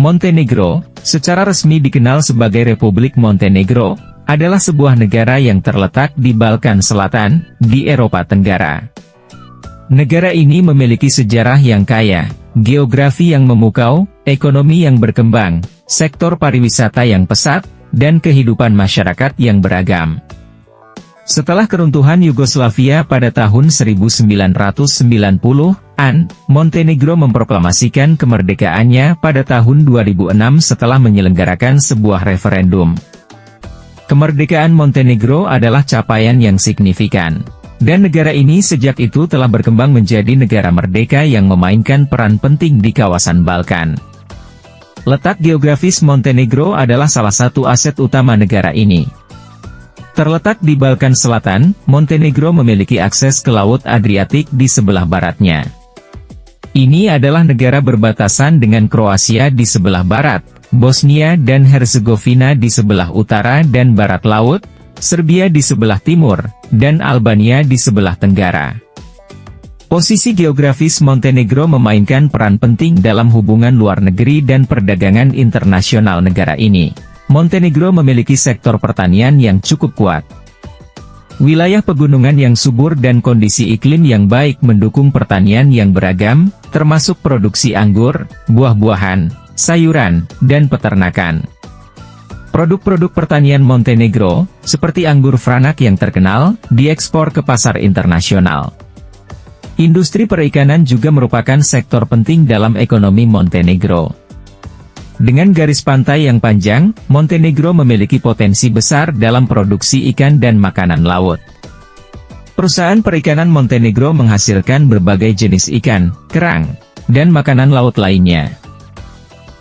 Montenegro, secara resmi dikenal sebagai Republik Montenegro, adalah sebuah negara yang terletak di Balkan Selatan, di Eropa Tenggara. Negara ini memiliki sejarah yang kaya, geografi yang memukau, ekonomi yang berkembang, sektor pariwisata yang pesat, dan kehidupan masyarakat yang beragam. Setelah keruntuhan Yugoslavia pada tahun 1990-an, Montenegro memproklamasikan kemerdekaannya pada tahun 2006 setelah menyelenggarakan sebuah referendum. Kemerdekaan Montenegro adalah capaian yang signifikan, dan negara ini sejak itu telah berkembang menjadi negara merdeka yang memainkan peran penting di kawasan Balkan. Letak geografis Montenegro adalah salah satu aset utama negara ini. Terletak di Balkan Selatan, Montenegro memiliki akses ke Laut Adriatik di sebelah baratnya. Ini adalah negara berbatasan dengan Kroasia di sebelah barat, Bosnia dan Herzegovina di sebelah utara dan barat laut, Serbia di sebelah timur, dan Albania di sebelah tenggara. Posisi geografis Montenegro memainkan peran penting dalam hubungan luar negeri dan perdagangan internasional negara ini. Montenegro memiliki sektor pertanian yang cukup kuat. Wilayah pegunungan yang subur dan kondisi iklim yang baik mendukung pertanian yang beragam, termasuk produksi anggur, buah-buahan, sayuran, dan peternakan. Produk-produk pertanian Montenegro, seperti anggur Franak yang terkenal, diekspor ke pasar internasional. Industri perikanan juga merupakan sektor penting dalam ekonomi Montenegro. Dengan garis pantai yang panjang, Montenegro memiliki potensi besar dalam produksi ikan dan makanan laut. Perusahaan perikanan Montenegro menghasilkan berbagai jenis ikan, kerang, dan makanan laut lainnya.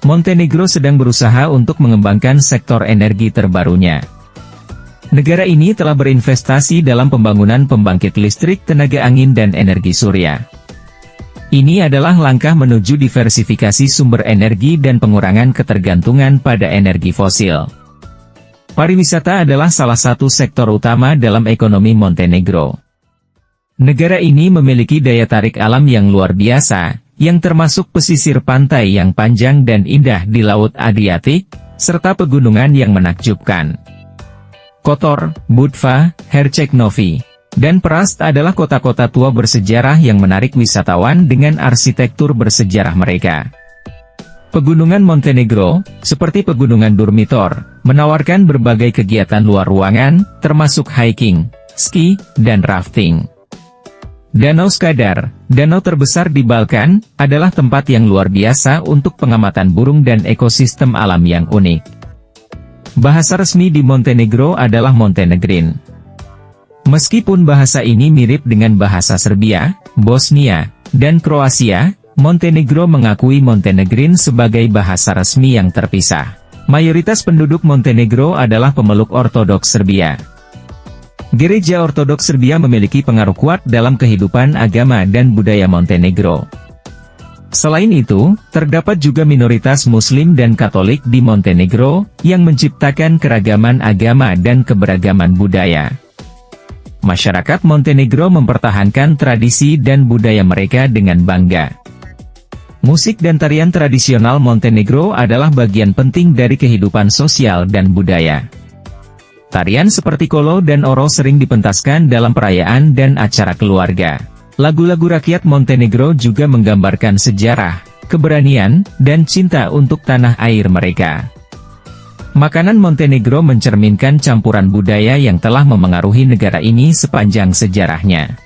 Montenegro sedang berusaha untuk mengembangkan sektor energi terbarunya. Negara ini telah berinvestasi dalam pembangunan pembangkit listrik tenaga angin dan energi surya. Ini adalah langkah menuju diversifikasi sumber energi dan pengurangan ketergantungan pada energi fosil. Pariwisata adalah salah satu sektor utama dalam ekonomi Montenegro. Negara ini memiliki daya tarik alam yang luar biasa, yang termasuk pesisir pantai yang panjang dan indah di Laut Adriatik, serta pegunungan yang menakjubkan. Kotor, Budva, Herceg-Novi, dan Prast adalah kota-kota tua bersejarah yang menarik wisatawan dengan arsitektur bersejarah mereka. Pegunungan Montenegro, seperti Pegunungan Durmitor, menawarkan berbagai kegiatan luar ruangan, termasuk hiking, ski, dan rafting. Danau Skadar, danau terbesar di Balkan, adalah tempat yang luar biasa untuk pengamatan burung dan ekosistem alam yang unik. Bahasa resmi di Montenegro adalah Montenegrin. Meskipun bahasa ini mirip dengan bahasa Serbia, Bosnia, dan Kroasia, Montenegro mengakui Montenegrin sebagai bahasa resmi yang terpisah. Mayoritas penduduk Montenegro adalah pemeluk Ortodoks Serbia. Gereja Ortodoks Serbia memiliki pengaruh kuat dalam kehidupan agama dan budaya Montenegro. Selain itu, terdapat juga minoritas Muslim dan Katolik di Montenegro, yang menciptakan keragaman agama dan keberagaman budaya. Masyarakat Montenegro mempertahankan tradisi dan budaya mereka dengan bangga. Musik dan tarian tradisional Montenegro adalah bagian penting dari kehidupan sosial dan budaya. Tarian seperti kolo dan oro sering dipentaskan dalam perayaan dan acara keluarga. Lagu-lagu rakyat Montenegro juga menggambarkan sejarah, keberanian, dan cinta untuk tanah air mereka. Makanan Montenegro mencerminkan campuran budaya yang telah memengaruhi negara ini sepanjang sejarahnya.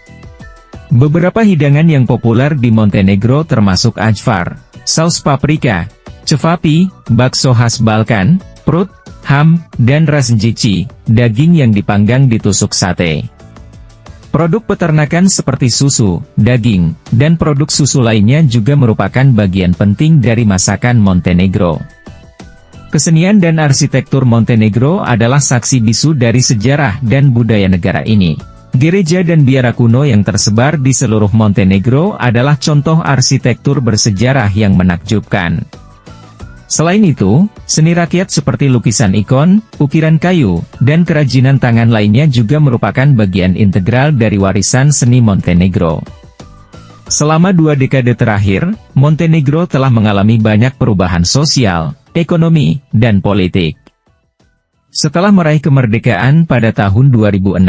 Beberapa hidangan yang populer di Montenegro termasuk ajvar, saus paprika, cevapi, bakso khas Balkan, prut, ham, dan rasnjici, daging yang dipanggang ditusuk sate. Produk peternakan seperti susu, daging, dan produk susu lainnya juga merupakan bagian penting dari masakan Montenegro. Kesenian dan arsitektur Montenegro adalah saksi bisu dari sejarah dan budaya negara ini. Gereja dan biara kuno yang tersebar di seluruh Montenegro adalah contoh arsitektur bersejarah yang menakjubkan. Selain itu, seni rakyat seperti lukisan ikon, ukiran kayu, dan kerajinan tangan lainnya juga merupakan bagian integral dari warisan seni Montenegro. Selama 2 dekade terakhir, Montenegro telah mengalami banyak perubahan sosial, ekonomi, dan politik. Setelah meraih kemerdekaan pada tahun 2006,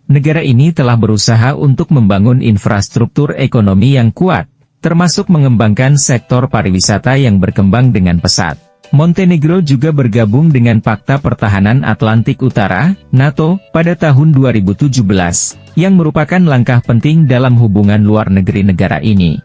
negara ini telah berusaha untuk membangun infrastruktur ekonomi yang kuat, termasuk mengembangkan sektor pariwisata yang berkembang dengan pesat. Montenegro juga bergabung dengan Pakta Pertahanan Atlantik Utara, NATO, pada tahun 2017, yang merupakan langkah penting dalam hubungan luar negeri negara ini.